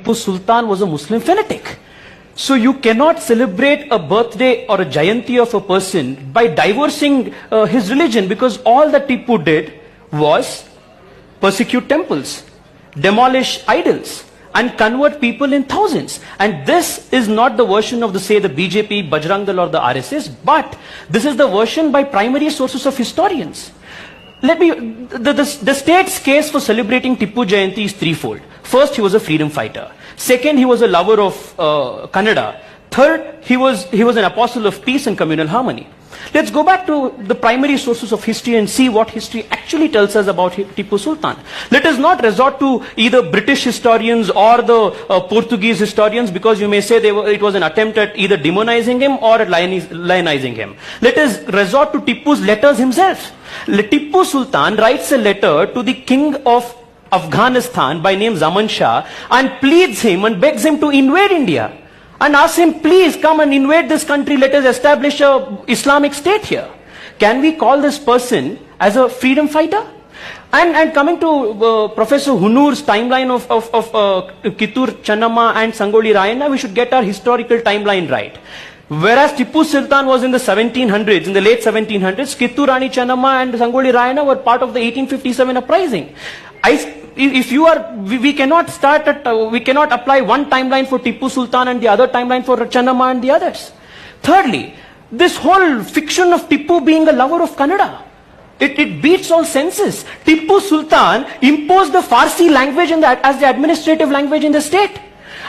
Tipu Sultan was a Muslim fanatic. So you cannot celebrate a birthday or a Jayanti of a person by divorcing his religion, because all that Tipu did was persecute temples, demolish idols, and convert people in thousands. And this is not the version of the BJP, Bajrang Dal or the RSS, but this is the version by primary sources of historians. The state's case for celebrating Tipu Jayanti is threefold. First, he was a freedom fighter. Second, he was a lover of Kannada. Third, he was an apostle of peace and communal harmony. Let's go back to the primary sources of history and see what history actually tells us about Tipu Sultan. Let us not resort to either British historians or the Portuguese historians, because you may say it was an attempt at either demonizing him or at lionizing him. Let us resort to Tipu's letters himself. Tipu Sultan writes a letter to the king of Afghanistan by name Zaman Shah and pleads him and begs him to invade India. And ask him, please come and invade this country, let us establish a Islamic state here. Can we call this person as a freedom fighter? And coming to Professor Hunur's timeline of Kittur Channamma and Sangoli Rayana, we should get our historical timeline right. Whereas Tipu Sultan was in the 1700s, in the late 1700s, Kittur Rani Channamma and Sangoli Rayana were part of the 1857 uprising. We cannot apply one timeline for Tipu Sultan and the other timeline for Channamma and the others. Thirdly, this whole fiction of Tipu being a lover of Kannada, it beats all senses. Tipu Sultan imposed the Farsi language as the administrative language in the state.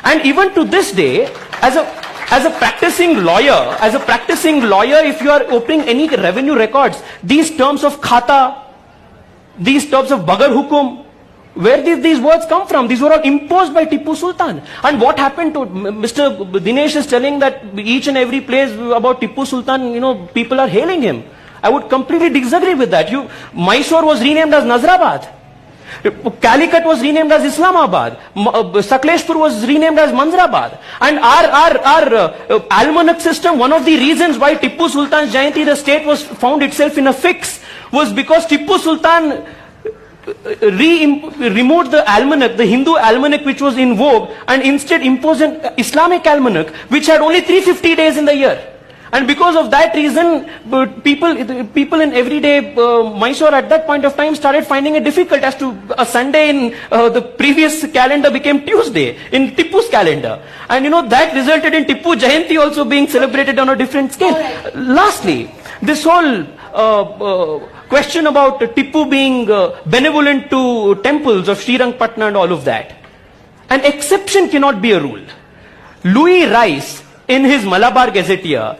And even to this day, as a practicing lawyer, if you are opening any revenue records, these terms of khata, these terms of bagar hukum, where did these words come from? These were all imposed by Tipu Sultan. And what happened to Mr. Dinesh is telling that each and every place about Tipu Sultan, people are hailing him. I would completely disagree with that. Mysore was renamed as Nazrabad. Calicut was renamed as Islamabad. Sakleshpur was renamed as Manzrabad. And our almanac system, one of the reasons why Tipu Sultan's Jayanti, the state found itself in a fix, was because Tipu Sultan removed the almanac, the Hindu almanac which was in vogue, and instead imposed an Islamic almanac which had only 350 days in the year. And because of that reason, people in everyday Mysore at that point of time started finding it difficult as to a Sunday in the previous calendar became Tuesday in Tipu's calendar. And that resulted in Tipu Jayanti also being celebrated on a different scale. Right. Lastly, this whole question about Tipu being benevolent to temples of Srirangpatna and all of that. An exception cannot be a rule. Louis Rice, in his Malabar Gazetteer,